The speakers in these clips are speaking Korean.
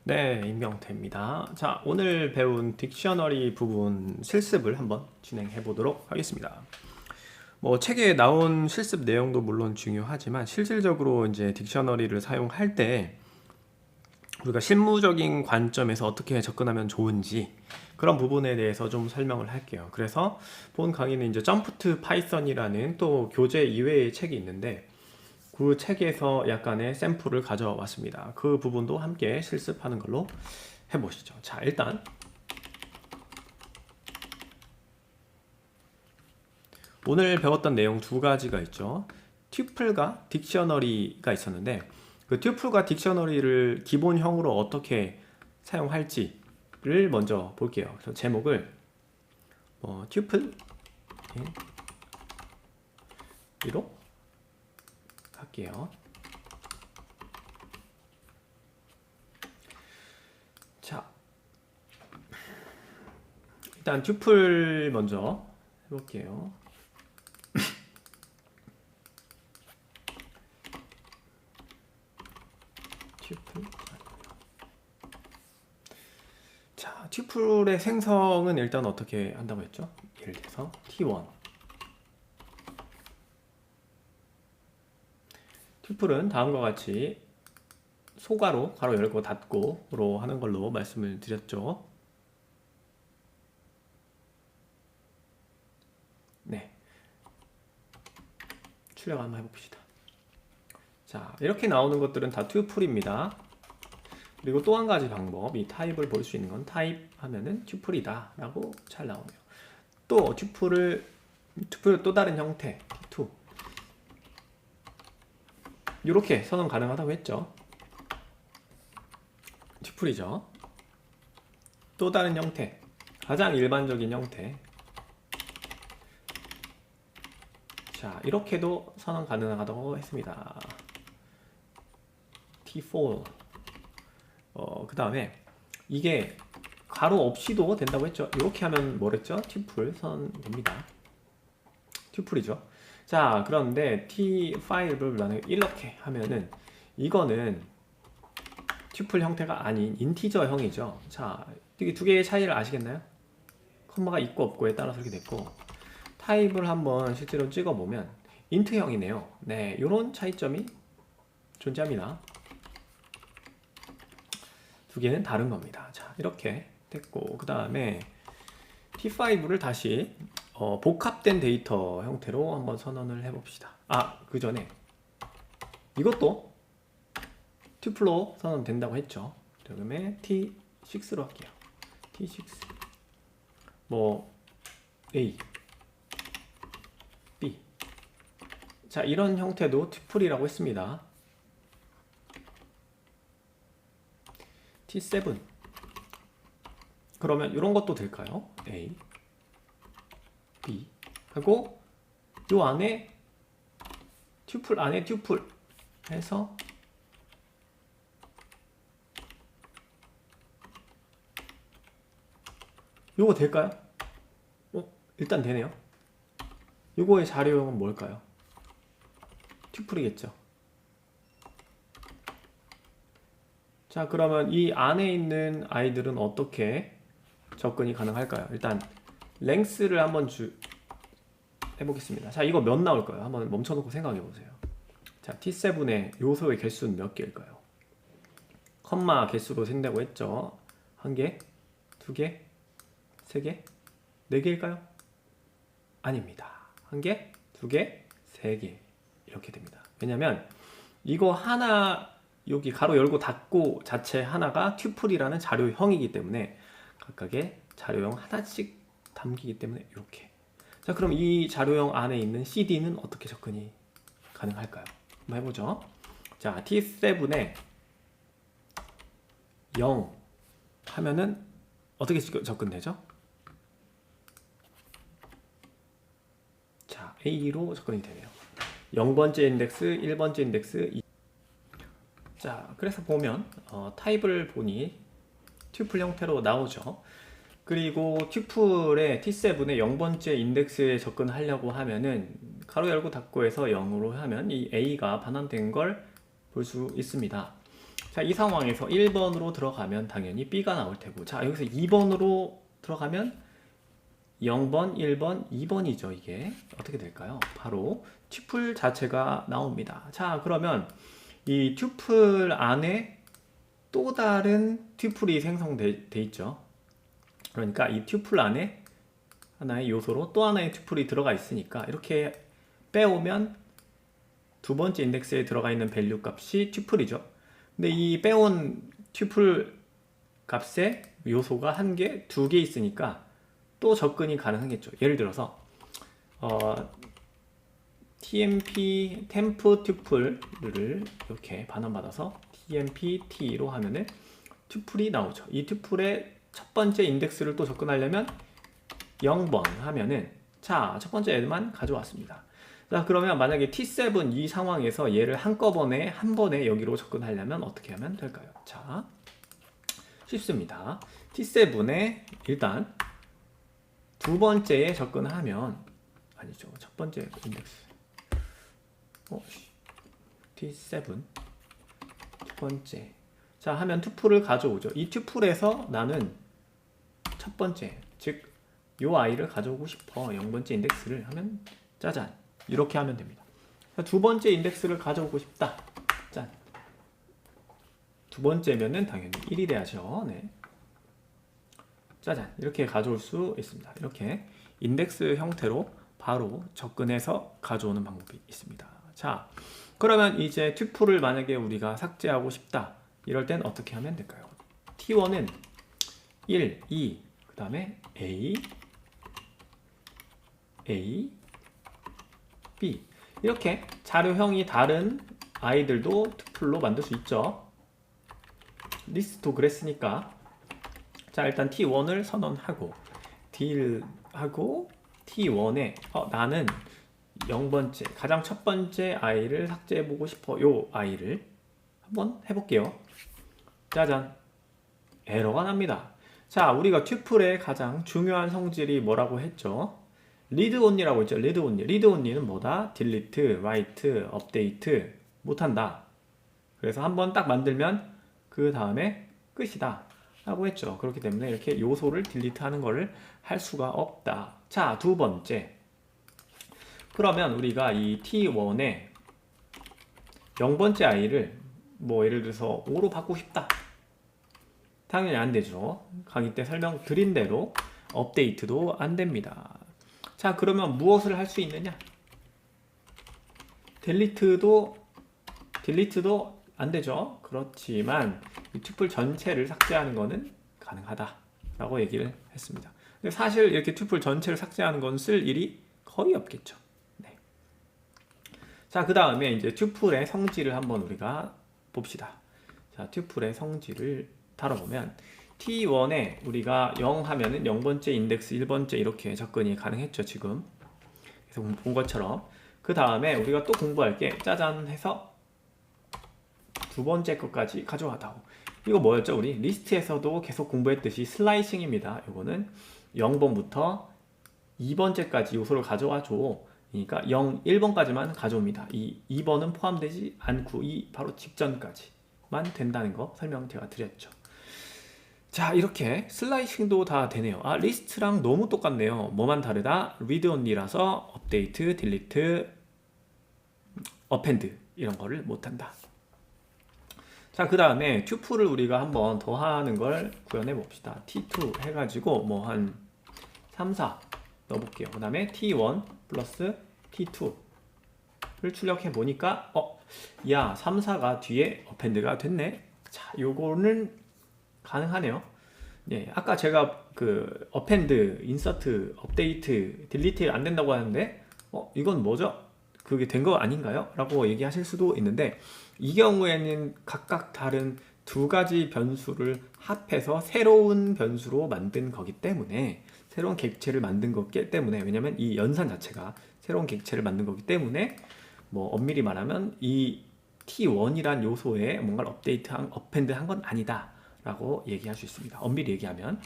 네, 임명태입니다. 자, 오늘 배운 딕셔너리 부분 실습을 한번 진행해 보도록 하겠습니다. 뭐 책에 나온 실습 내용도 물론 중요하지만 실질적으로 이제 딕셔너리를 사용할 때 우리가 실무적인 관점에서 어떻게 접근하면 좋은지 그런 부분에 대해서 좀 설명을 할게요. 그래서 본 강의는 이제 점프 투 파이썬이라는 또 교재 이외의 책이 있는데 그 책에서 약간의 샘플을 가져왔습니다. 그 부분도 함께 실습하는 걸로 해보시죠. 자, 일단 오늘 배웠던 내용 두 가지가 있죠. 튜플과 딕셔너리가 있었는데 그 튜플과 딕셔너리를 기본형으로 어떻게 사용할지를 먼저 볼게요. 그래서 제목을 튜플 로 할게요. 자, 일단 튜플 먼저 해볼게요. 튜플. 자, 튜플의 생성은 일단 어떻게 한다고 했죠? 예를 들어서 t1 튜플은 다음과 같이 소괄호, 괄호 열고 닫고로 하는 걸로 말씀을 드렸죠. 네, 출력 한번 해봅시다. 자, 이렇게 나오는 것들은 다 튜플입니다. 그리고 또 한 가지 방법, 이 타입을 볼 수 있는 건 타입 하면은 튜플이다 라고 잘 나오네요. 또 튜플 또 다른 형태 t2 이렇게 선언 가능하다고 했죠. 튜플이죠. 또 다른 형태, 가장 일반적인 형태. 자, 이렇게도 선언 가능하다고 했습니다. T4. 그 다음에 이게 가로 없이도 된다고 했죠. 이렇게 하면 뭐랬죠? 튜플 선언됩니다. 튜플이죠. 자, 그런데 T5를 만약에 이렇게 하면은 이거는 튜플 형태가 아닌 인티저형이죠. 자, 이게 두 개의 차이를 아시겠나요? 컴마가 있고 없고에 따라서 이렇게 됐고, 타입을 한번 실제로 찍어보면 인트형이네요. 네, 이런 차이점이 존재합니다. 두 개는 다른 겁니다. 자, 이렇게 됐고, 그 다음에 T5를 다시 복합된 데이터 형태로 한번 선언을 해봅시다. 아, 그 전에 이것도 튜플로 선언된다고 했죠. 그다음에 T6로 할게요. T6 뭐 A, B. 자, 이런 형태도 튜플이라고 했습니다. T7 그러면 이런 것도 될까요? A, B 하고 요 안에 튜플 안에 튜플 해서 요거 될까요? 일단 되네요. 요거의 자료형은 뭘까요? 튜플이겠죠. 자, 그러면 이 안에 있는 아이들은 어떻게 접근이 가능할까요? 일단 랭스를 한번 해보겠습니다. 자, 이거 몇 나올까요? 한번 멈춰놓고 생각해보세요. 자, T7의 요소의 개수는 몇 개일까요? 컴마 개수로 센다고 했죠. 한 개, 두 개, 세 개, 네 개일까요? 아닙니다. 한 개, 두 개, 세 개 이렇게 됩니다. 왜냐면 이거 하나 여기 가로 열고 닫고 자체 하나가 튜플이라는 자료형이기 때문에 각각의 자료형 하나씩 담기기 때문에 이렇게. 자, 그럼 이 자료형 안에 있는 CD는 어떻게 접근이 가능할까요? 한번 해보죠. 자, T7에 0 하면은 어떻게 접근되죠? 자, A로 접근이 되네요. 0번째 인덱스, 1번째 인덱스. 자, 그래서 보면 타입을 보니 튜플 형태로 나오죠. 그리고 튜플의 T7의 0번째 인덱스에 접근하려고 하면은 가로 열고 닫고 해서 0으로 하면 이 A가 반환된 걸 볼 수 있습니다. 자, 이 상황에서 1번으로 들어가면 당연히 B가 나올 테고, 자, 여기서 2번으로 들어가면 0번, 1번, 2번이죠. 이게 어떻게 될까요? 바로 튜플 자체가 나옵니다. 자, 그러면 이 튜플 안에 또 다른 튜플이 생성돼 있죠. 그러니까 이 튜플 안에 하나의 요소로 또 하나의 튜플이 들어가 있으니까 이렇게 빼오면 두 번째 인덱스에 들어가 있는 밸류 값이 튜플이죠. 근데 이 빼온 튜플 값에 요소가 한 개, 두 개 있으니까 또 접근이 가능하겠죠. 예를 들어서 tmp 템프 튜플을 이렇게 반환받아서 tmp t로 하면은 튜플이 나오죠. 이 튜플의 첫 번째 인덱스를 또 접근하려면 0번 하면은, 자, 첫 번째 애만 가져왔습니다. 자, 그러면 만약에 t7 이 상황에서 얘를 한꺼번에 한 번에 여기로 접근하려면 어떻게 하면 될까요? 자, 쉽습니다. t7에 일단 두 번째에 접근하면, 아니죠, 첫 번째 인덱스 t7 첫 번째, 자 하면 튜플을 가져오죠. 이 튜플에서 나는 첫 번째, 즉 요 아이를 가져오고 싶어, 0번째 인덱스를 하면 짜잔, 이렇게 하면 됩니다. 두 번째 인덱스를 가져오고 싶다, 짠, 두 번째면은 당연히 1이 돼야죠. 네. 짜잔, 이렇게 가져올 수 있습니다. 이렇게 인덱스 형태로 바로 접근해서 가져오는 방법이 있습니다. 자, 그러면 이제 튜플을 만약에 우리가 삭제하고 싶다, 이럴 땐 어떻게 하면 될까요? t1은 1, 2, 그 다음에 a, b, 이렇게 자료형이 다른 아이들도 튜플로 만들 수 있죠. 리스트 그랬으니까, 자, 일단 t1을 선언하고 딜하고 t1에 나는 0번째, 가장 첫 번째 아이를 삭제해보고 싶어, 요 아이를 한번 해볼게요. 짜잔, 에러가 납니다. 자, 우리가 튜플의 가장 중요한 성질이 뭐라고 했죠? 리드 온리라고 했죠. 리드 온리. 리드 온리는 뭐다? 딜리트, 라이트, 업데이트 못한다. 그래서 한번 딱 만들면 그 다음에 끝이다 라고 했죠. 그렇기 때문에 이렇게 요소를 딜리트 하는 거를 할 수가 없다. 자, 두 번째, 그러면 우리가 이 t1에 0번째 아이를 뭐 예를 들어서 5로 바꾸고 싶다. 당연히 안 되죠. 강의 때 설명드린 대로 업데이트도 안 됩니다. 자, 그러면 무엇을 할 수 있느냐? 딜리트도 안 되죠. 그렇지만 이 튜플 전체를 삭제하는 것은 가능하다 라고 얘기를 했습니다. 근데 사실 이렇게 튜플 전체를 삭제하는 건 쓸 일이 거의 없겠죠. 네. 자, 그 다음에 이제 튜플의 성질을 한번 우리가 봅시다. 자, 튜플의 성질을 다뤄보면 t1에 우리가 0 하면은 0번째 인덱스 1번째 이렇게 접근이 가능했죠. 지금 그래서 본 것처럼. 그 다음에 우리가 또 공부할 게 짜잔 해서 두 번째 것까지 가져와다오. 이거 뭐였죠? 우리 리스트에서도 계속 공부했듯이 슬라이싱입니다. 이거는 0번부터 2번째까지 요소를 가져와 줘. 그러니까 0, 1번까지만 가져옵니다. 이 2번은 포함되지 않고 이 바로 직전까지만 된다는 거 설명 제가 드렸죠. 자, 이렇게 슬라이싱도 다 되네요. 아, 리스트랑 너무 똑같네요. 뭐만 다르다? 리드 온리라서 업데이트, 딜리트, 어펜드 이런 거를 못한다. 자, 그 다음에 튜플을 우리가 한번 더 하는 걸 구현해 봅시다. t2 해가지고 뭐 한 3, 4 넣어볼게요. 그 다음에 t1 플러스 t2를 출력해 보니까 야, 3, 4가 뒤에 어펜드가 됐네. 자, 요거는 가능하네요. 예, 아까 제가 그 어펜드, 인서트, 업데이트, 딜리트 안 된다고 하는데 이건 뭐죠? 그게 된 거 아닌가요? 라고 얘기하실 수도 있는데, 이 경우에는 각각 다른 두 가지 변수를 합해서 새로운 변수로 만든 거기 때문에, 새로운 객체를 만든 거기 때문에, 왜냐면 이 연산 자체가 새로운 객체를 만든 거기 때문에, 뭐 엄밀히 말하면 이 t1이란 요소에 뭔가를 어펜드 한 건 아니다 라고 얘기할 수 있습니다. 엄밀히 얘기하면.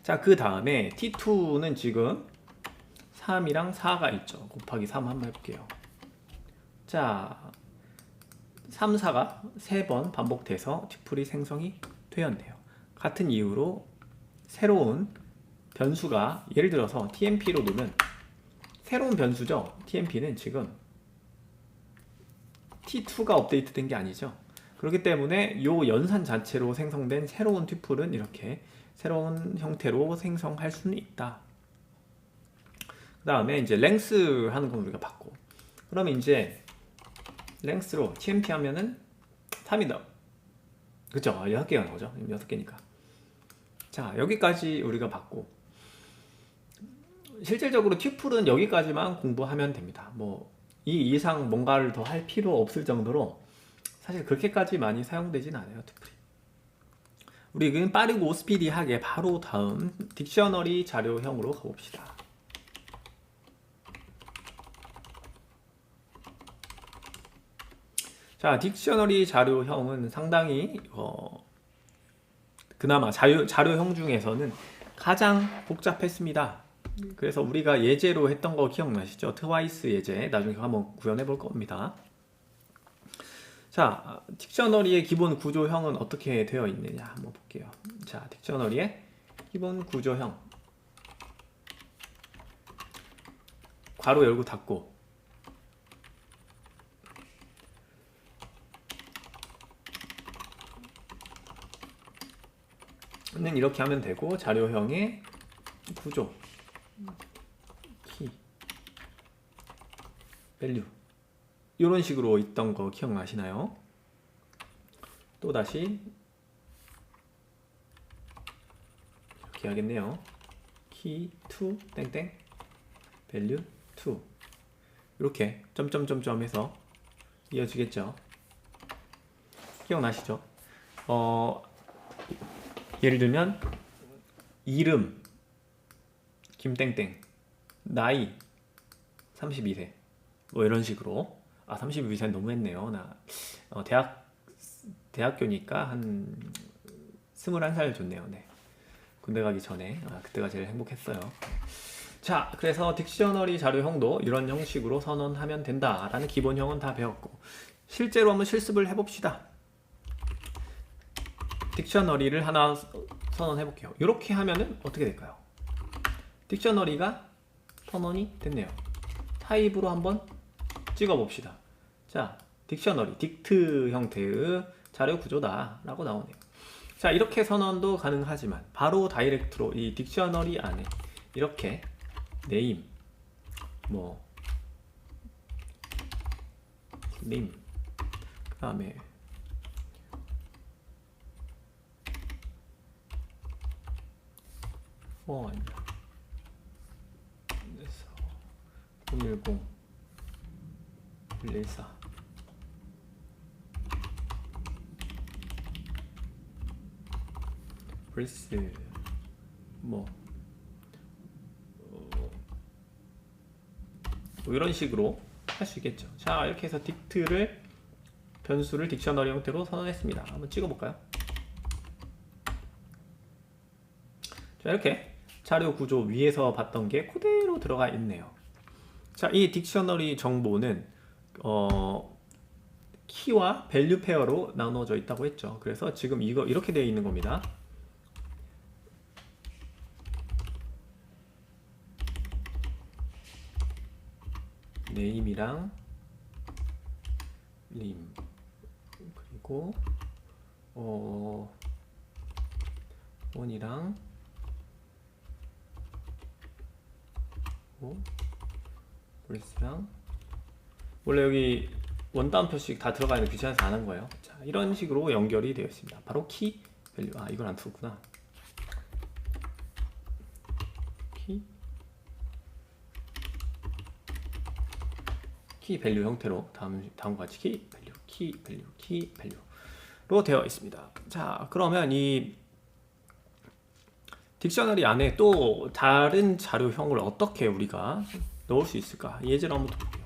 자, 그 다음에 t2는 지금 3이랑 4가 있죠. 곱하기 3 한번 해볼게요. 자, 3, 4가 3번 반복돼서 튜플이 생성이 되었네요. 같은 이유로 새로운 변수가 예를 들어서 tmp로 놓으면 새로운 변수죠. tmp는 지금 t2가 업데이트된 게 아니죠. 그렇기 때문에 이 연산 자체로 생성된 새로운 튜플은 이렇게 새로운 형태로 생성할 수는 있다. 그 다음에 이제 length 하는 건 우리가 봤고, 그러면 이제 length로 tmp 하면은 3이다. 그쵸? 6개가 나오죠. 6개니까. 자, 여기까지 우리가 봤고, 실질적으로 튜플은 여기까지만 공부하면 됩니다. 뭐 이 이상 뭔가를 더 할 필요 없을 정도로 사실 그렇게까지 많이 사용되진 않아요, 튜플이. 우리는 빠르고 스피디하게 바로 다음 딕셔너리 자료형으로 가봅시다. 자, 딕셔너리 자료형은 상당히 그나마 자료형 중에서는 가장 복잡했습니다. 그래서 우리가 예제로 했던 거 기억나시죠? 트와이스 예제 나중에 한번 구현해 볼 겁니다. 자, 딕셔너리의 기본 구조형은 어떻게 되어 있느냐 한번 볼게요. 자, 딕셔너리의 기본 구조형, 괄호 열고 닫고, 는 이렇게 하면 되고, 자료형의 구조, 키, 밸류 이런 식으로 있던 거 기억나시나요? 또다시 이렇게 하겠네요. 키 2 땡땡 밸류 2 이렇게 점점점점 해서 이어지겠죠. 기억나시죠? 예를 들면 이름 김땡땡, 나이 32세 뭐 이런 식으로. 32세는 너무했네요. 나 대학교니까 한 21살 좋네요. 네. 군대 가기 전에 그때가 제일 행복했어요. 자, 그래서 딕셔너리 자료형도 이런 형식으로 선언하면 된다라는 기본형은 다 배웠고, 실제로 한번 실습을 해봅시다. 딕셔너리를 하나 선언해 볼게요. 이렇게 하면은 어떻게 될까요? 딕셔너리가 선언이 됐네요. 타입으로 한번 찍어 봅시다. 자, 딕셔너리, 딕트 형태의 자료 구조다 라고 나오네요. 자, 이렇게 선언도 가능하지만 바로 다이렉트로 이 딕셔너리 안에 이렇게 네임, 뭐 님, 그 다음에 아닙니다. 010 114 브레스 뭐 이런 식으로 할 수 있겠죠. 자, 이렇게 해서 변수를 딕셔너리 형태로 선언했습니다. 한번 찍어볼까요? 자, 이렇게 자료 구조 위에서 봤던 게 그대로 들어가 있네요. 자, 이 딕셔너리 정보는 키와 밸류 페어로 나눠져 있다고 했죠. 그래서 지금 이거 이렇게 되어 있는 겁니다. 네임이랑 림, 그리고 원이랑 브레스랑, 원래 여기 원따옴표씩 다 들어가 있는 귀찮아서 안 한 거예요. 자, 이런 식으로 연결이 되어 있습니다. 바로 키, 밸류. 이건 안 풀었구나. 키 밸류 형태로 다음과 같이 키 밸류로 되어 있습니다. 자, 그러면 이 딕셔너리 안에 또 다른 자료형을 어떻게 우리가 넣을 수 있을까? 예제를 한번 볼게요.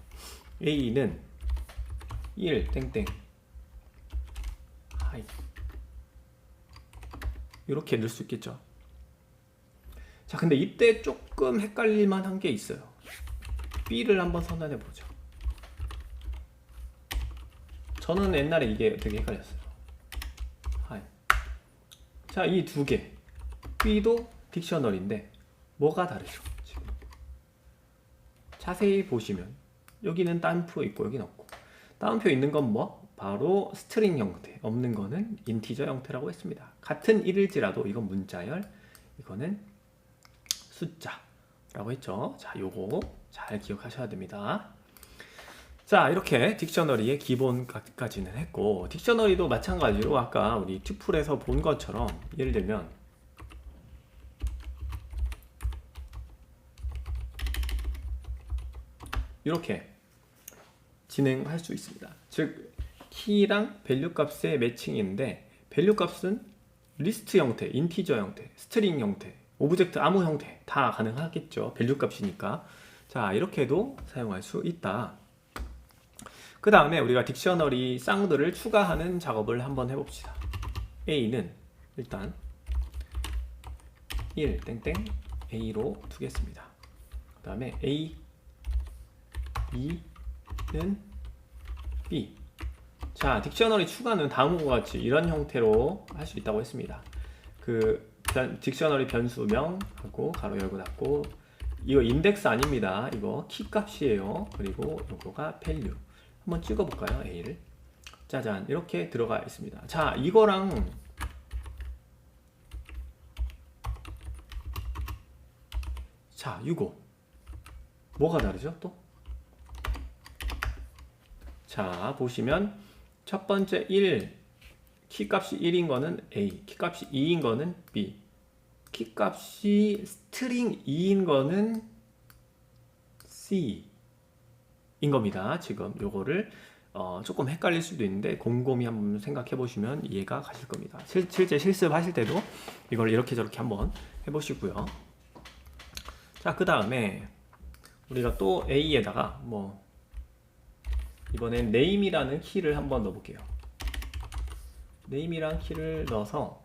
A는 1 땡땡 하이 이렇게 넣을 수 있겠죠. 자, 근데 이때 조금 헷갈릴 만한 게 있어요. B를 한번 선언해 보죠. 저는 옛날에 이게 되게 헷갈렸어요. 하이. 자, 이 두 개 B도 딕셔너리인데 뭐가 다르죠? 지금 자세히 보시면 여기는 따옴표 있고 여기는 없고, 따옴표 있는 건 뭐? 바로 스트링 형태, 없는 거는 인티저 형태라고 했습니다. 같은 일일지라도 이건 문자열, 이거는 숫자라고 했죠. 자, 요거 잘 기억하셔야 됩니다. 자, 이렇게 딕셔너리의 기본까지는 했고, 딕셔너리도 마찬가지로 아까 우리 튜플에서 본 것처럼 예를 들면 이렇게 진행할 수 있습니다. 즉 키랑 밸류 값의 매칭인데, 밸류 값은 리스트 형태, 인티저 형태, 스트링 형태, 오브젝트 아무 형태 다 가능하겠죠. 밸류 값이니까. 자, 이렇게도 사용할 수 있다. 그 다음에 우리가 딕셔너리 쌍들을 추가하는 작업을 한번 해봅시다. A는 일단 1 땡땡 A로 두겠습니다. 그 다음에 A, B는 B. 자, 딕셔너리 추가는 다음과 같이 이런 형태로 할 수 있다고 했습니다. 딕셔너리 변수명하고 가로 열고 닫고, 이거 인덱스 아닙니다. 이거 키 값이에요. 그리고 이거가 밸류. 한번 찍어볼까요? A를. 짜잔, 이렇게 들어가 있습니다. 자, 이거랑 자, 이거 뭐가 다르죠? 또? 자, 보시면 첫 번째 1, 키값이 1인 거는 A, 키값이 2인 거는 B, 키값이 스트링 2인 거는 C인 겁니다. 지금 요거를 조금 헷갈릴 수도 있는데 곰곰이 한번 생각해 보시면 이해가 가실 겁니다. 실제 실습하실 때도 이걸 이렇게 저렇게 한번 해보시고요. 자, 그 다음에 우리가 또 A에다가 뭐 이번엔 name이라는 키를 한번 넣어볼게요. name이라는 키를 넣어서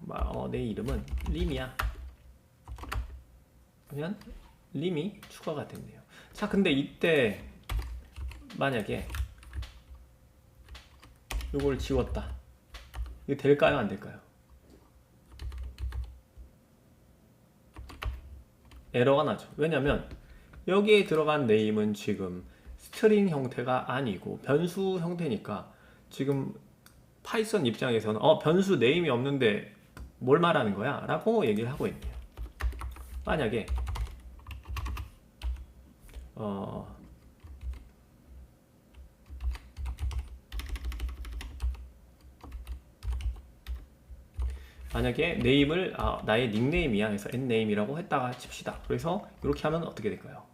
내 이름은 림이야. 그러면 림이 추가가 됐네요. 자, 근데 이때 만약에 이걸 지웠다. 이게 될까요? 안 될까요? 에러가 나죠. 왜냐면 여기에 들어간 name은 지금 스트링 형태가 아니고 변수 형태니까, 지금 파이썬 입장에서는 변수 네임이 없는데 뭘 말하는 거야? 라고 얘기를 하고 있네요. 만약에 만약에 네임을 나의 닉네임이야 해서 nname이라고 했다가 칩시다. 그래서 이렇게 하면 어떻게 될까요?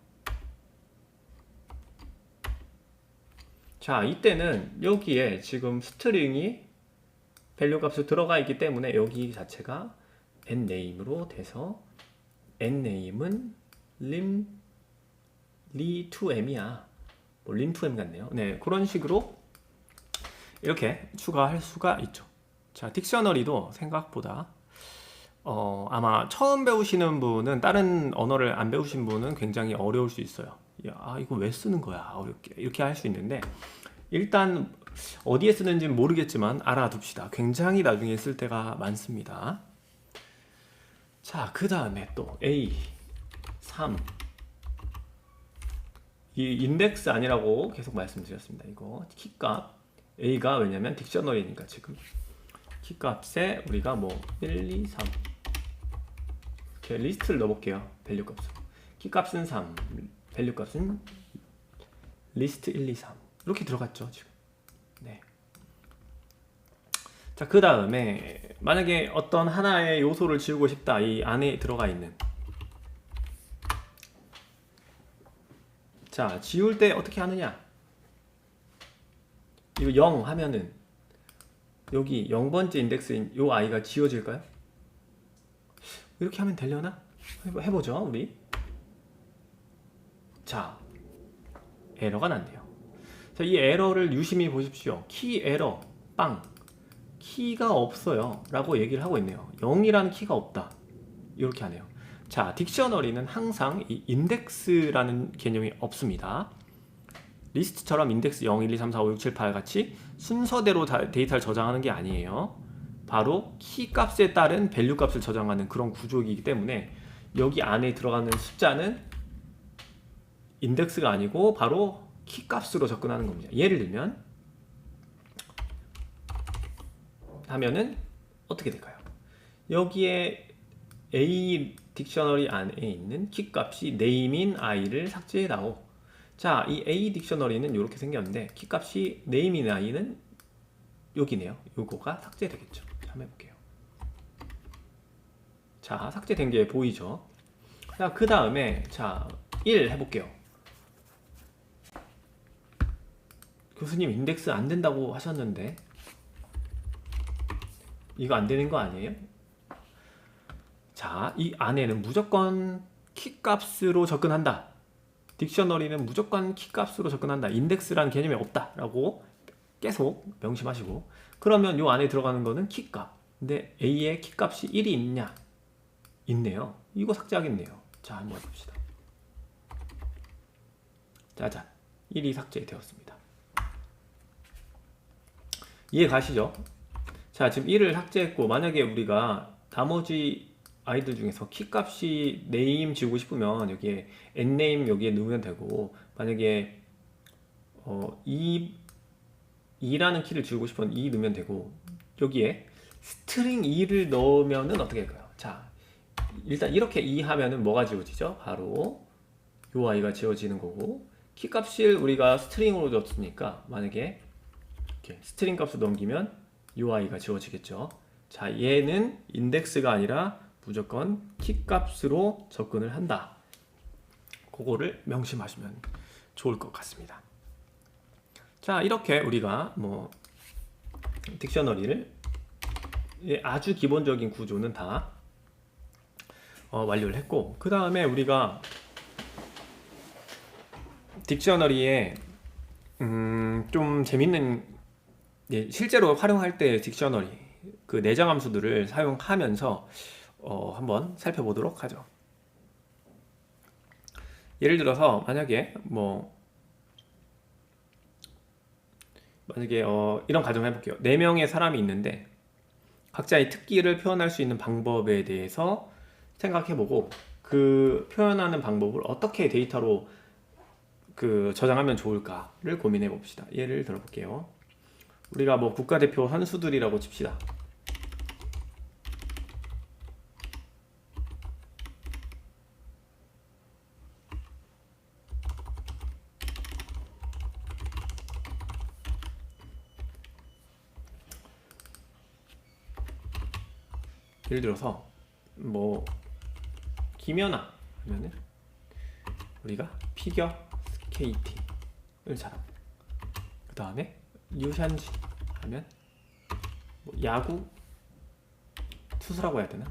자, 이때는 여기에 지금 스트링이 밸류 값으로 들어가 있기 때문에 여기 자체가 nname으로 돼서 nname은 lim2m이야. 뭐 lim2m 같네요. 네, 그런 식으로 이렇게 추가할 수가 있죠. 자, 딕셔너리도 생각보다 아마 처음 배우시는 분은, 다른 언어를 안 배우신 분은 굉장히 어려울 수 있어요. 야, 이거 왜 쓰는 거야? 어렵게 이렇게 할 수 있는데, 일단 어디에 쓰는지는 모르겠지만 알아둡시다. 굉장히 나중에 쓸 때가 많습니다. 자, 그 다음에 또 A 3, 이 인덱스 아니라고 계속 말씀드렸습니다. 이거 키값 A가, 왜냐면 딕셔너리니까 지금 키값에 우리가 뭐 1, 2, 3 이렇게 리스트를 넣어볼게요. 밸류 값으로 키값은 3, 밸류 값은 리스트 1, 2, 3 이렇게 들어갔죠 지금. 네. 자, 그 다음에 만약에 어떤 하나의 요소를 지우고 싶다, 이 안에 들어가 있는. 자, 지울 때 어떻게 하느냐? 이거 0 하면은 여기 0번째 인덱스인 요 아이가 지워질까요? 이렇게 하면 되려나? 해보죠 우리. 자, 에러가 났네요. 자, 이 에러를 유심히 보십시오. 키 에러 빵, 키가 없어요 라고 얘기를 하고 있네요. 0이라는 키가 없다, 이렇게 하네요. 자, 딕셔너리는 항상 이 인덱스라는 개념이 없습니다. 리스트처럼 인덱스 0, 1, 2, 3, 4, 5, 6, 7, 8 같이 순서대로 데이터를 저장하는 게 아니에요. 바로 키 값에 따른 밸류 값을 저장하는 그런 구조이기 때문에 여기 안에 들어가는 숫자는 인덱스가 아니고 바로 키 값으로 접근하는 겁니다. 예를 들면 하면은 어떻게 될까요? 여기에 A 딕셔너리 안에 있는 키 값이 name인 i를 삭제해다오. 자, 이 A 딕셔너리는 이렇게 생겼는데 키 값이 name인 i는 여기네요. 요거가 삭제되겠죠. 한번 해볼게요. 자, 삭제된 게 보이죠? 자, 그 다음에 자 1 해볼게요. 교수님 인덱스 안 된다고 하셨는데 이거 안 되는 거 아니에요? 자, 이 안에는 무조건 키 값으로 접근한다. 딕셔너리는 무조건 키 값으로 접근한다. 인덱스라는 개념이 없다 라고 계속 명심하시고, 그러면 요 안에 들어가는 거는 키 값. 근데 A의 키 값이 1이 있냐? 있네요. 이거 삭제하겠네요. 자, 한번 봅시다. 짜잔, 1이 삭제되었습니다. 이해 가시죠? 자, 지금 1을 삭제했고, 만약에 우리가 나머지 아이들 중에서 키 값이 name 지우고 싶으면 여기에 name 여기에 넣으면 되고, 만약에 2라는 키를 지우고 싶으면 2 넣으면 되고, 여기에 스트링 2를 넣으면은 어떻게 될까요? 자, 일단 이렇게 2 하면은 뭐가 지워지죠? 바로 요 아이가 지워지는 거고, 키 값을 우리가 스트링으로 줬으니까 만약에 이렇게 스트링 값을 넘기면 요 아이가 지워지겠죠. 자, 얘는 인덱스가 아니라 무조건 키 값으로 접근을 한다. 그거를 명심하시면 좋을 것 같습니다. 자, 이렇게 우리가 뭐 딕셔너리를 아주 기본적인 구조는 다 완료를 했고, 그 다음에 우리가 딕셔너리에 좀 재밌는, 실제로 활용할 때 딕셔너리 그 내장 함수들을 사용하면서 한번 살펴보도록 하죠. 예를 들어서 만약에 이런 가정을 해볼게요. 4명의 사람이 있는데 각자의 특기를 표현할 수 있는 방법에 대해서 생각해보고, 그 표현하는 방법을 어떻게 데이터로 저장하면 좋을까를 고민해 봅시다. 예를 들어 볼게요. 우리가 국가대표 선수들이라고 칩시다. 예를 들어서 김연아 하면은 우리가 피겨 스케이팅을 잘하고, 그 다음에 유샨지 하면 야구 투수라고 해야 되나?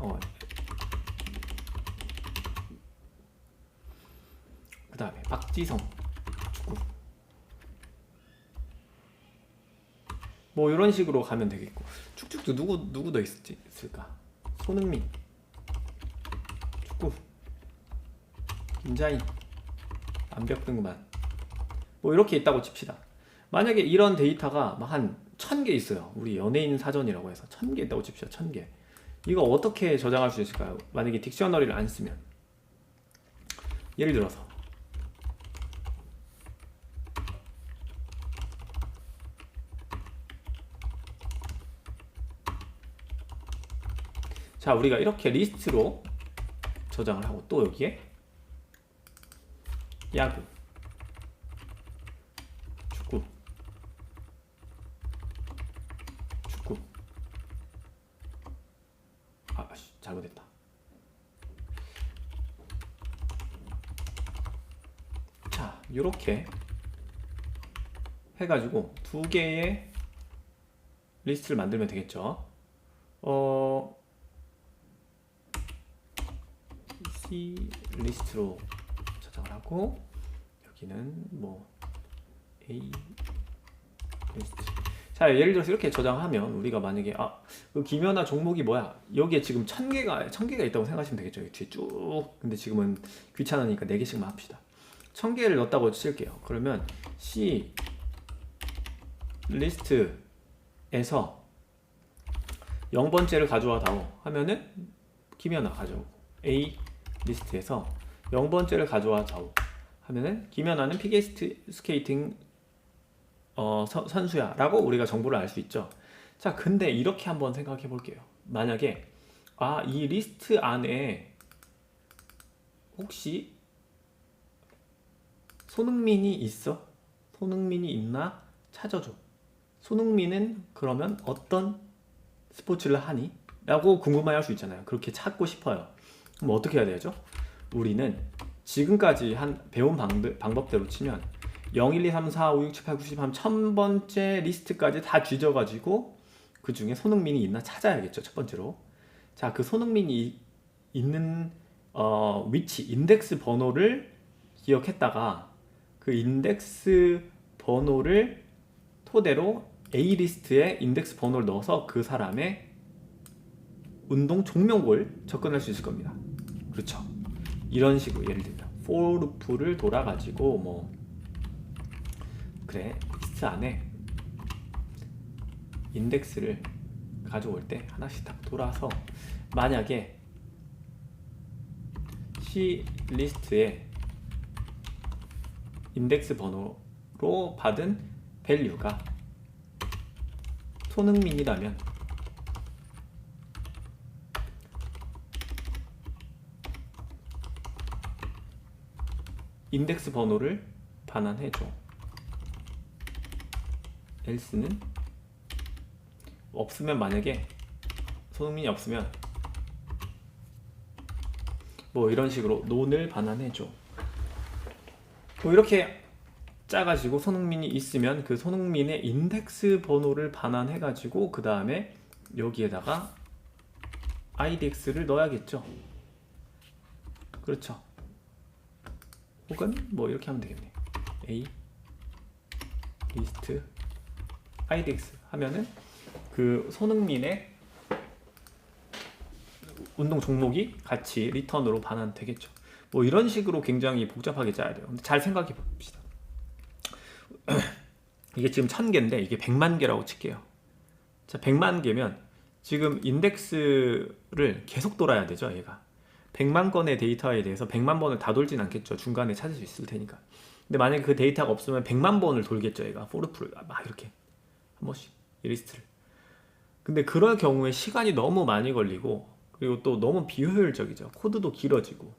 그 다음에 박지성 축구. 이런 식으로 가면 되겠고, 축축도 누구 더 있을까? 손흥민 축구, 김자인 암벽등반, 이렇게 있다고 칩시다. 만약에 이런 데이터가 한 1000개 있어요. 우리 연예인 사전이라고 해서 1000개 있다고 칩시다. 1000개. 이거 어떻게 저장할 수 있을까요? 만약에 딕셔너리를 안 쓰면, 예를 들어서 자, 우리가 이렇게 리스트로 저장을 하고, 또 여기에 야구, 축구, 잘못했다. 자, 이렇게 해가지고 2개의 리스트를 만들면 되겠죠. C 리스트로 저장을 하고, 여기는 A 리스트. 자, 예를 들어서 이렇게 저장하면 우리가 만약에 그 김연아 종목이 뭐야? 여기에 지금 1000개가 있다고 생각하시면 되겠죠. 뒤에 쭉. 근데 지금은 귀찮으니까 4개씩만 합시다. 1000개를 넣었다고 칠게요. 그러면 C 리스트에서 0번째를 가져와 다오 하면은 김연아 가져오고, A 리스트에서 0번째를 가져와 다오 하면은 김연아는 피겨스케이팅 선수야 라고 우리가 정보를 알 수 있죠. 자, 근데 이렇게 한번 생각해 볼게요. 만약에 이 리스트 안에 혹시 손흥민이 있어? 손흥민이 있나? 찾아줘. 손흥민은 그러면 어떤 스포츠를 하니? 라고 궁금해할 수 있잖아요. 그렇게 찾고 싶어요. 그럼 어떻게 해야 되죠? 우리는 지금까지 배운 방법대로 치면 0, 1, 2, 3, 4, 5, 6, 7, 8, 9, 10, 1000번째 리스트까지 다 뒤져가지고 그 중에 손흥민이 있나 찾아야겠죠. 첫 번째로. 자, 그 손흥민이 있는 위치, 인덱스 번호를 기억했다가 그 인덱스 번호를 토대로 A 리스트에 인덱스 번호를 넣어서 그 사람의 운동 종목을 접근할 수 있을 겁니다. 그렇죠. 이런 식으로 예를 들면 for loop를 돌아가지고 뭐 그래 리스트 안에 인덱스를 가져올 때 하나씩 딱 돌아서 만약에 C 리스트에 인덱스 번호로 받은 밸류가 손흥민이라면 인덱스 번호를 반환해줘. else는 없으면, 만약에 손흥민이 없으면 뭐 이런 식으로 non을 반환해줘. 뭐 이렇게 짜가지고 손흥민이 있으면 그 손흥민의 인덱스 번호를 반환해가지고 그 다음에 여기에다가 idx를 넣어야겠죠. 그렇죠. 혹은 뭐 이렇게 하면 되겠네. A 리스트 idx 하면은 그 손흥민의 운동 종목이 같이 리턴으로 반환되겠죠. 뭐 이런 식으로 굉장히 복잡하게 짜야 돼요. 근데 잘 생각해 봅시다. 이게 지금 1000개인데 이게 100만 개라고 칠게요. 자, 100만 개면 지금 인덱스를 계속 돌아야 되죠. 얘가 100만 건의 데이터에 대해서 100만 번을 다 돌진 않겠죠. 중간에 찾을 수 있을 테니까. 근데 만약에 그 데이터가 없으면 100만 번을 돌겠죠. 얘가 for 막 이렇게 한 번씩 이 리스트를. 근데 그럴 경우에 시간이 너무 많이 걸리고, 그리고 또 너무 비효율적이죠. 코드도 길어지고.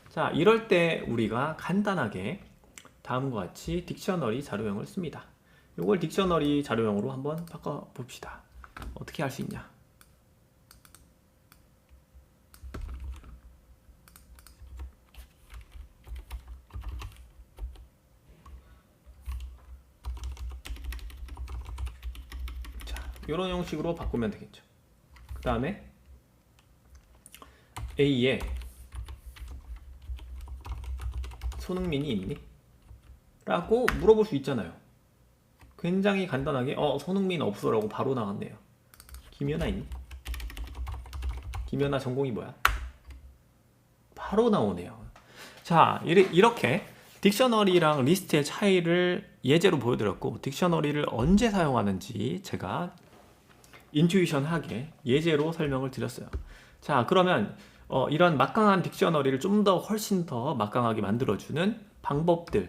자, 이럴 때 우리가 간단하게 다음과 같이 딕셔너리 자료형을 씁니다. 이걸 딕셔너리 자료형으로 한번 바꿔 봅시다. 어떻게 할 수 있냐? 자, 이런 형식으로 바꾸면 되겠죠. 그 다음에 A에 손흥민이 있니? 라고 물어볼 수 있잖아요. 굉장히 간단하게 손흥민 없어 라고 바로 나왔네요. 김연아 있니? 김연아 전공이 뭐야? 바로 나오네요. 자, 이렇게 딕셔너리랑 리스트의 차이를 예제로 보여드렸고, 딕셔너리를 언제 사용하는지 제가 인투이션하게 예제로 설명을 드렸어요. 자, 그러면 이런 막강한 딕셔너리를 좀 더 훨씬 더 막강하게 만들어주는 방법들에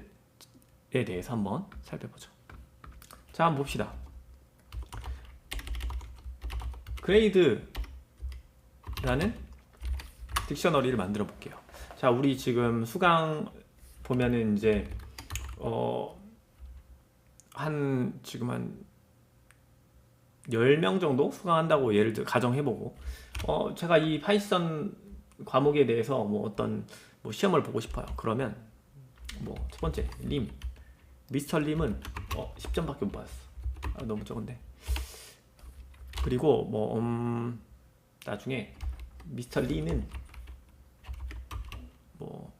대해서 한번 살펴보죠. 자, 한번 봅시다. 그레이드라는 딕셔너리를 만들어 볼게요. 자, 우리 지금 수강 보면은 이제 지금 한 10명 정도 수강한다고 예를 들어 가정해보고, 제가 이 파이썬 과목에 대해서 뭐 어떤 시험을 보고 싶어요. 그러면 뭐 첫 번째 미스터 림은 10점밖에 못 받았어. 너무 적은데. 그리고 뭐 나중에 미스터 리는 뭐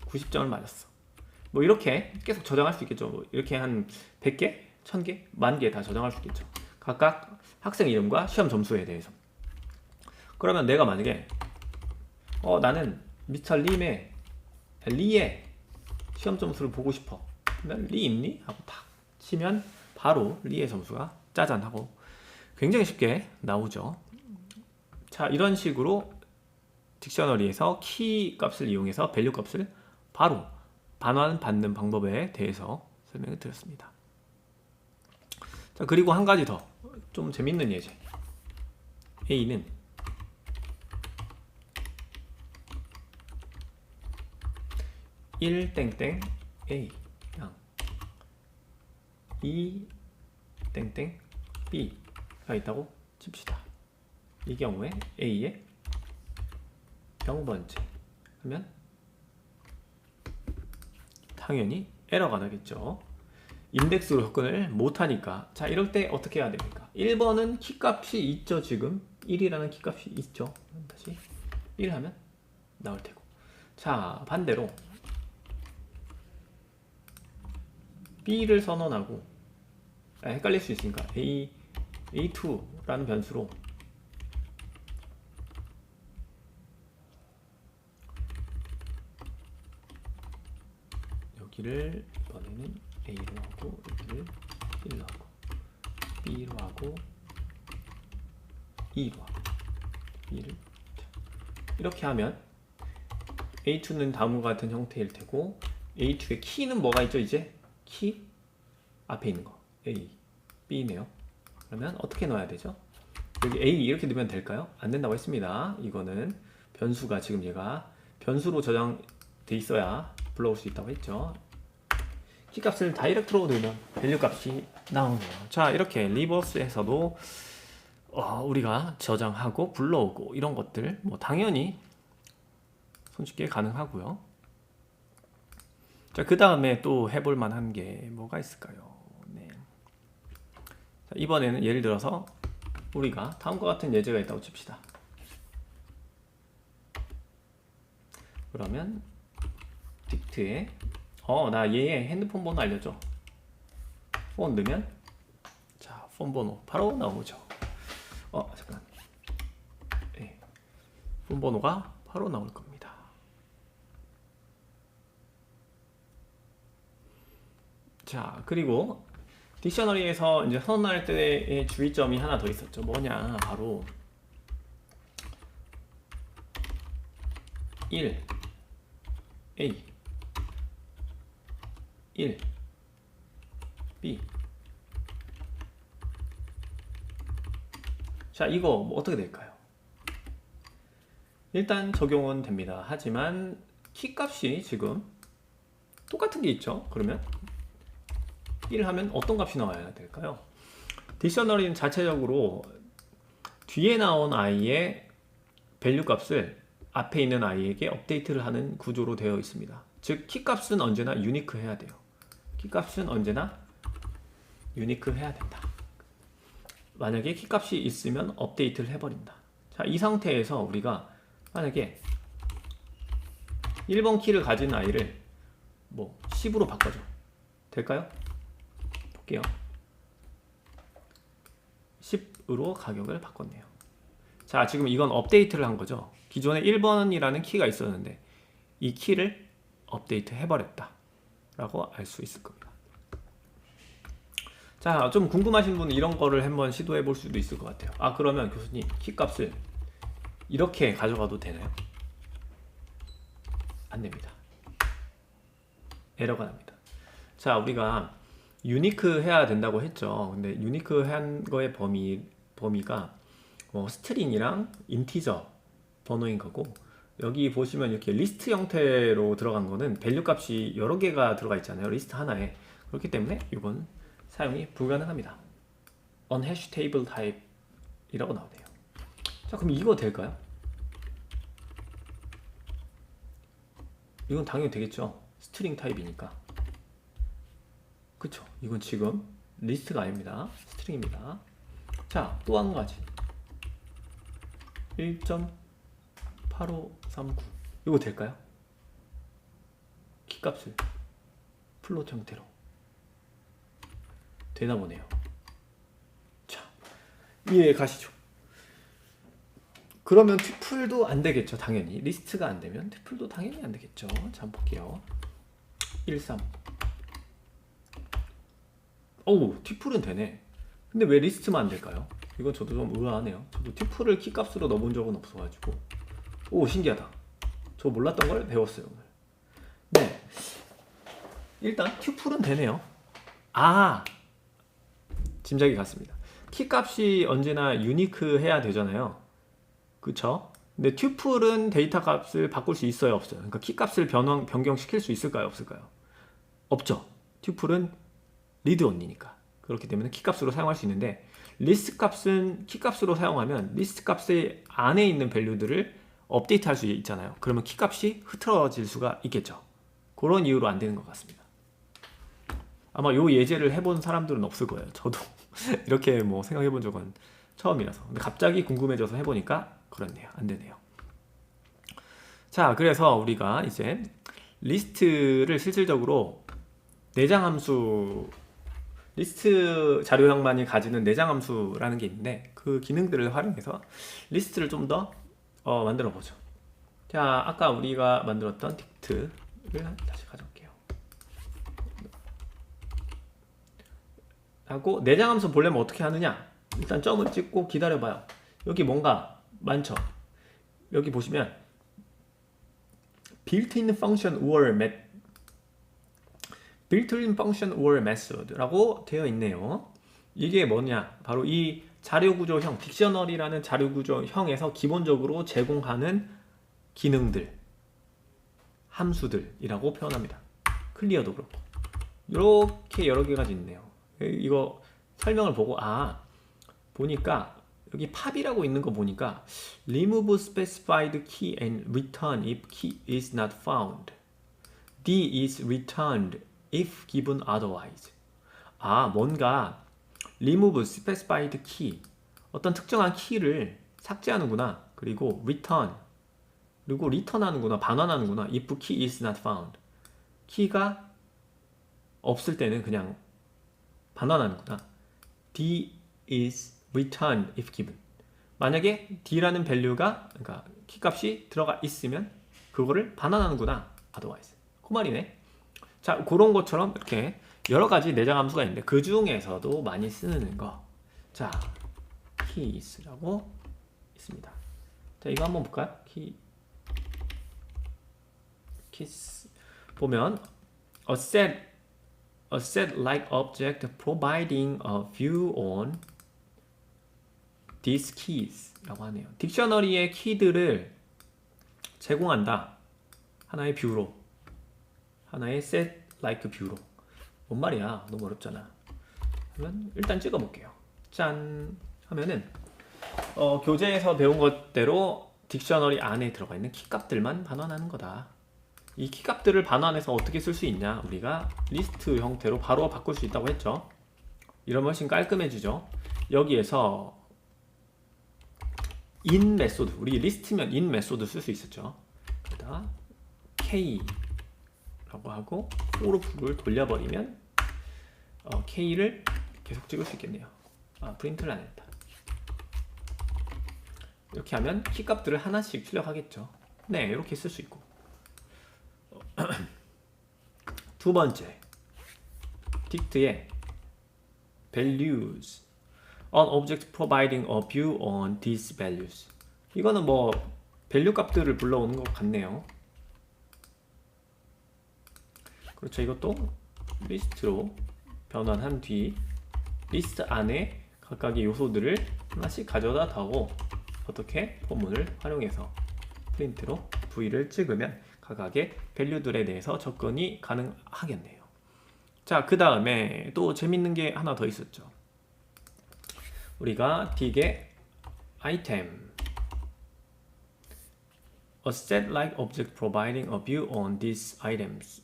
90점을 맞았어. 뭐 이렇게 계속 저장할 수 있겠죠. 뭐 이렇게 한 100개, 1000개, 10,000개 다 저장할 수 있겠죠. 각각 학생 이름과 시험 점수에 대해서. 그러면 내가 만약에 나는 미스터 림의 리의 시험 점수를 보고 싶어. 그러면 리 있니? 하고 탁 치면 바로 리의 점수가 짜잔 하고 굉장히 쉽게 나오죠. 자, 이런 식으로 딕셔너리에서 키 값을 이용해서 밸류 값을 바로 반환받는 방법에 대해서 설명을 드렸습니다. 자, 그리고 한 가지 더 좀 재밌는 예제. A는 1 땡땡 A 양 2 땡땡 B가 있다고 칩시다. 이 경우에 A의 0번째 하면 당연히 에러가 나겠죠. 인덱스로 접근을 못하니까. 자, 이럴 때 어떻게 해야 됩니까? 1번은 키값이 있죠. 지금 1이라는 키값이 있죠. 다시 1 하면 나올 테고. 자, 반대로 B를 선언하고 헷갈릴 수 있으니까 A2라는 변수로 여기를 이번에는 A로 하고 여기를 1로 하고 B로 하고 2로 하고 B를 이렇게 하면 A2는 다음과 같은 형태일 테고 A2의 키는 뭐가 있죠? 이제 키 앞에 있는 거 A, B네요. 그러면 어떻게 넣어야 되죠? 여기 A 이렇게 넣으면 될까요? 안 된다고 했습니다. 이거는 변수가 지금 얘가 변수로 저장돼 있어야 불러올 수 있다고 했죠. 키값을 다이렉트로 넣으면 밸류 값이 나오네요. 자, 이렇게 리버스에서도 우리가 저장하고 불러오고 이런 것들 뭐 당연히 손쉽게 가능하고요. 자, 그 다음에 또 해볼 만한 게 뭐가 있을까요? 네. 자, 이번에는 예를 들어서 우리가 다음과 같은 예제가 있다고 칩시다. 그러면 딕트에 나 얘의 핸드폰 번호 알려줘. 폰 넣으면 자, 폰 번호 바로 나오죠. 잠깐. 네. 폰 번호가 바로 나올 겁니다. 자, 그리고 딕셔너리에서 이제 선언할 때의 주의점이 하나 더 있었죠. 뭐냐? 바로 1 A 1 B. 자, 이거 뭐 어떻게 될까요? 일단 적용은 됩니다. 하지만 키값이 지금 똑같은 게 있죠. 그러면 1 하면 어떤 값이 나와야 될까요? 딕셔너리는 자체적으로 뒤에 나온 i의 밸류 값을 앞에 있는 i에게 업데이트를 하는 구조로 되어 있습니다. 즉 키값은 언제나 유니크 해야 돼요. 키값은 언제나 유니크 해야 된다. 만약에 키값이 있으면 업데이트를 해버린다. 자, 이 상태에서 우리가 만약에 1번 키를 가진 i를 뭐 10으로 바꿔줘. 될까요? 볼게요. 10으로 가격을 바꿨네요. 자, 지금 이건 업데이트를 한 거죠. 기존에 1번이라는 키가 있었는데 이 키를 업데이트 해버렸다 라고 알 수 있을 겁니다. 자, 좀 궁금하신 분은 이런 거를 한번 시도해 볼 수도 있을 것 같아요. 그러면 교수님 키값을 이렇게 가져가도 되나요? 안 됩니다. 에러가 납니다. 자, 우리가 유니크 해야 된다고 했죠. 근데 유니크 한 거의 범위가 스트링이랑 인티저 번호인 거고, 여기 보시면 이렇게 리스트 형태로 들어간 거는 밸류 값이 여러 개가 들어가 있잖아요. 리스트 하나에. 그렇기 때문에 이건 사용이 불가능합니다. unhash table type 이라고 나오네요. 자, 그럼 이거 될까요? 이건 당연히 되겠죠. 스트링 타입이니까. 그쵸? 이건 지금 리스트가 아닙니다. 스트링입니다. 자, 또 한 가지. 1.8539 이거 될까요? 키값을 플롯 형태로 되나 보네요. 자, 이해 가시죠? 그러면 튜플도 안 되겠죠. 당연히 리스트가 안 되면 튜플도 당연히 안 되겠죠. 자, 한번 볼게요. 1, 3. 어우, 튜플은 되네. 근데 왜 리스트만 안 될까요? 이건 저도 좀 의아하네요. 저도 튜플을 키값으로 넣어본 적은 없어가지고. 오, 신기하다. 저 몰랐던 걸 배웠어요, 오늘. 네, 일단 튜플은 되네요. 아, 짐작이 갔습니다. 키값이 언제나 유니크 해야 되잖아요. 그쵸? 근데 튜플은 데이터 값을 바꿀 수 있어요, 없어요? 그러니까 키값을 변경시킬 수 있을까요, 없을까요? 없죠. 튜플은 리드 온리니까. 그렇기 때문에 키값으로 사용할 수 있는데, 리스트 값은 키값으로 사용하면 리스트 값의 안에 있는 밸류들을 업데이트 할 수 있잖아요. 그러면 키값이 흐트러질 수가 있겠죠. 그런 이유로 안 되는 것 같습니다. 아마 요 예제를 해본 사람들은 없을 거예요. 저도 이렇게 뭐 생각해 본 적은 처음이라서. 근데 갑자기 궁금해져서 해보니까 그렇네요. 안 되네요. 자, 그래서 우리가 이제 리스트를 실질적으로 내장 함수, 리스트 자료형만이 가지는 내장 함수라는 게 있는데, 그 기능들을 활용해서 리스트를 좀 더 만들어 보죠. 자, 아까 우리가 만들었던 딕트를 다시 가져올게요. 하고 내장 함수 보려면 어떻게 하느냐? 일단 점을 찍고 기다려봐요. 여기 뭔가 많죠? 여기 보시면 built-in function or method라고 되어 있네요. 이게 뭐냐? 바로 이 자료구조형, 딕셔너리라는 자료구조형에서 기본적으로 제공하는 기능들, 함수들이라고 표현합니다. 클리어도 그렇고. 이렇게 여러 개가 있네요. 이거 설명을 보고 보니까 여기 팝이라고 있는 거 보니까 remove specified key and return if key is not found. D is returned if given otherwise. 뭔가 remove specified key, 어떤 특정한 키를 삭제하는구나. 그리고 return, 그리고 return하는구나, 반환하는구나. if key is not found. 키가 없을 때는 그냥 반환하는구나. D is returned if given. 만약에 D라는 밸류가, 그러니까 키값이 들어가 있으면 그거를 반환하는구나. otherwise. 그 말이네. 자, 그런 것처럼 이렇게 여러 가지 내장 함수가 있는데 그 중에서도 많이 쓰는 거. 자, keys라고 있습니다. 자, 이거 한번 볼까요? keys 보면 a set like object providing a view on these keys 라고 하네요. 딕셔너리의 키들을 제공한다. 하나의 뷰로, 하나의 set like 뷰로. 뭔 말이야? 너무 어렵잖아. 그러면 일단 찍어볼게요. 짠 하면은 교재에서 배운 것대로 딕셔너리 안에 들어가 있는 키값들만 반환하는 거다. 이 키값들을 반환해서 어떻게 쓸 수 있냐? 우리가 리스트 형태로 바로 바꿀 수 있다고 했죠. 이러면 훨씬 깔끔해지죠. 여기에서 in 메소드, 우리 리스트면 in 메소드 쓸 수 있었죠. 그러다 k라고 하고 for를 돌려버리면 k를 계속 찍을 수 있겠네요. 프린트를 안 했다. 이렇게 하면 키값들을 하나씩 출력하겠죠. 네, 이렇게 쓸 수 있고. 두 번째, 딕트의 values, an object providing a view on these values. 이거는 뭐 밸류 값들을 불러오는 것 같네요. 그렇죠. 이것도 리스트로 변환한 뒤 리스트 안에 각각의 요소들을 하나씩 가져다 두고 어떻게 포문을 활용해서 프린트로 V를 찍으면 각각의 밸류들에 대해서 접근이 가능하겠네요. 자, 그 다음에 또 재밌는 게 하나 더 있었죠. 우리가 딕의 item, a set like object providing a view on these items.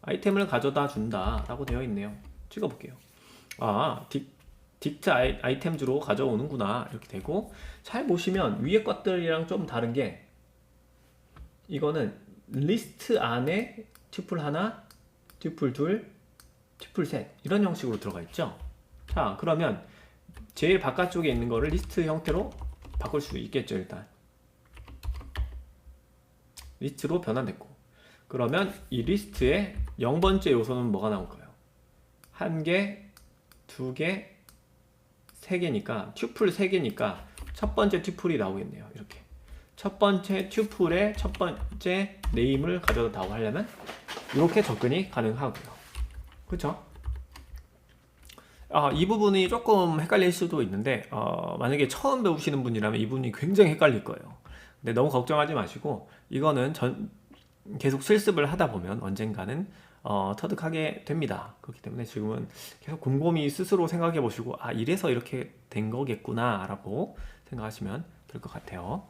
아이템을 가져다 준다 라고 되어 있네요. 찍어볼게요. 딕트 아이템즈로 가져오는구나 이렇게 되고, 잘 보시면 위에 것들이랑 좀 다른 게, 이거는 리스트 안에 튜플 하나, 튜플 둘, 튜플 셋 이런 형식으로 들어가 있죠. 자, 그러면 제일 바깥쪽에 있는 거를 리스트 형태로 바꿀 수 있겠죠. 일단 리스트로 변환됐고, 그러면 이 리스트의 0번째 요소는 뭐가 나올까요? 1개, 2개, 3개니까 튜플 3개니까 첫 번째 튜플이 나오겠네요. 이렇게 첫 번째 튜플의 첫 번째 네임을 가져다고 하려면 이렇게 접근이 가능하고요. 그쵸? 이 부분이 조금 헷갈릴 수도 있는데 만약에 처음 배우시는 분이라면 이 부분이 굉장히 헷갈릴 거예요. 근데 너무 걱정하지 마시고 이거는 계속 실습을 하다 보면 언젠가는 터득하게 됩니다. 그렇기 때문에 지금은 계속 곰곰이 스스로 생각해 보시고 이래서 이렇게 된 거겠구나 라고 생각하시면 될 것 같아요.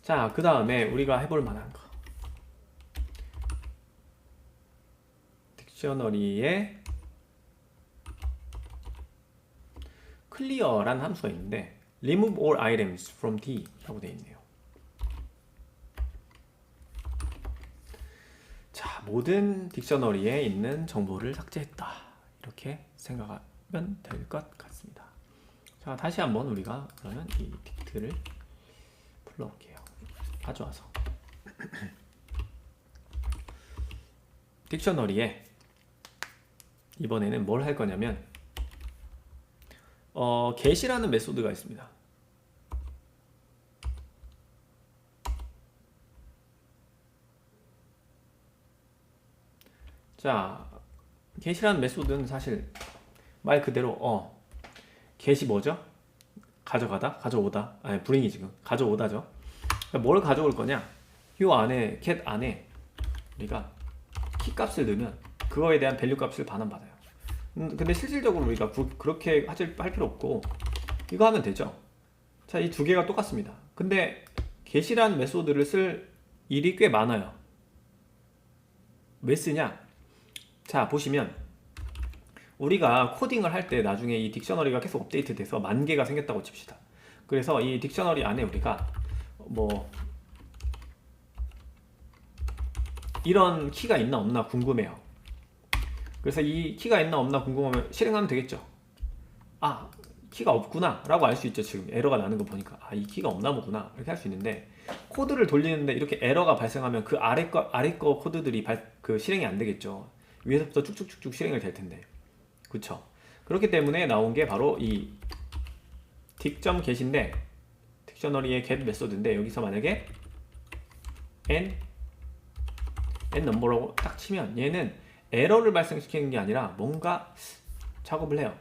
자, 그 다음에 우리가 해볼 만한 거, 딕셔너리에 clear란 함수가 있는데 remove all items from D 라고 되어 있네요. 자, 모든 딕셔너리에 있는 정보를 삭제했다, 이렇게 생각하면 될 것 같습니다. 자, 다시 한번 우리가 그러면 이 딕트를 불러올게요. 가져와서 딕셔너리에 이번에는 뭘 할 거냐면 get이라는 메소드가 있습니다. 자, get이라는 메소드는 사실 말 그대로 get이 뭐죠? 가져가다? 가져오다? 아니, bring이 지금 가져오다죠. 그러니까 뭘 가져올 거냐? 이 안에 get 안에 우리가 키 값을 넣으면 그거에 대한 밸류 값을 반환받아요. 근데 실질적으로 우리가 그렇게 할 필요 없고 이거 하면 되죠. 자, 이 두 개가 똑같습니다. 근데 get이라는 메소드를 쓸 일이 꽤 많아요. 왜 쓰냐? 자, 보시면 우리가 코딩을 할 때 나중에 이 딕셔너리가 계속 업데이트 돼서 10,000개가 생겼다고 칩시다. 그래서 이 딕셔너리 안에 우리가 이런 키가 있나 없나 궁금해요. 그래서 이 키가 있나 없나 궁금하면 실행하면 되겠죠. 키가 없구나 라고 알 수 있죠. 지금 에러가 나는 거 보니까 이 키가 없나 보구나 이렇게 할 수 있는데, 코드를 돌리는데 이렇게 에러가 발생하면 그 아래 거 코드들이 실행이 안 되겠죠. 위에서부터 쭉쭉쭉쭉 실행이 될 텐데, 그쵸? 그렇기 때문에 나온 게 바로 이 딕.get인데 딕셔너리의 get 메소드인데, 여기서 만약에 n 넘버라고 딱 치면 얘는 에러를 발생시키는 게 아니라 뭔가 작업을 해요.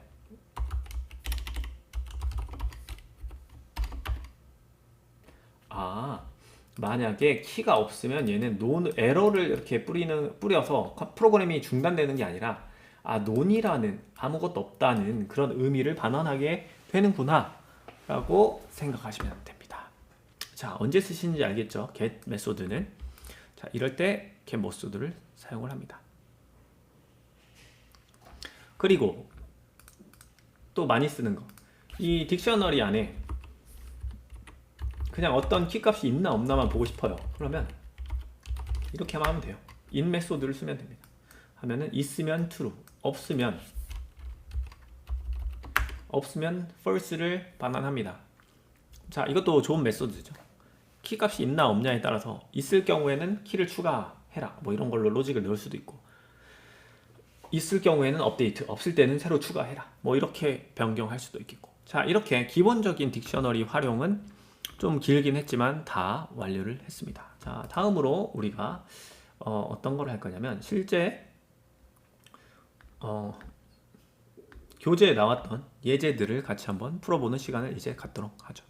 만약에 키가 없으면 얘는 에러를 이렇게 뿌려서 프로그램이 중단되는 게 아니라 논이라는, 아무것도 없다는 그런 의미를 반환하게 되는구나 라고 생각하시면 됩니다. 자, 언제 쓰시는지 알겠죠? get 메소드는. 자, 이럴 때 get 메소드를 사용을 합니다. 그리고 또 많이 쓰는 거, 이 딕셔너리 안에 그냥 어떤 키값이 있나 없나만 보고 싶어요. 그러면 이렇게 하면 돼요. in 메소드를 쓰면 됩니다. 하면은 있으면 true, 없으면 false를 반환합니다. 자, 이것도 좋은 메소드죠. 키값이 있나 없냐에 따라서 있을 경우에는 키를 추가해라, 이런 걸로 로직을 넣을 수도 있고, 있을 경우에는 업데이트, 없을 때는 새로 추가해라, 이렇게 변경할 수도 있겠고. 자, 이렇게 기본적인 딕셔너리 활용은 좀 길긴 했지만 다 완료를 했습니다. 자, 다음으로 우리가 어떤 걸 할 거냐면 실제 교재에 나왔던 예제들을 같이 한번 풀어보는 시간을 이제 갖도록 하죠.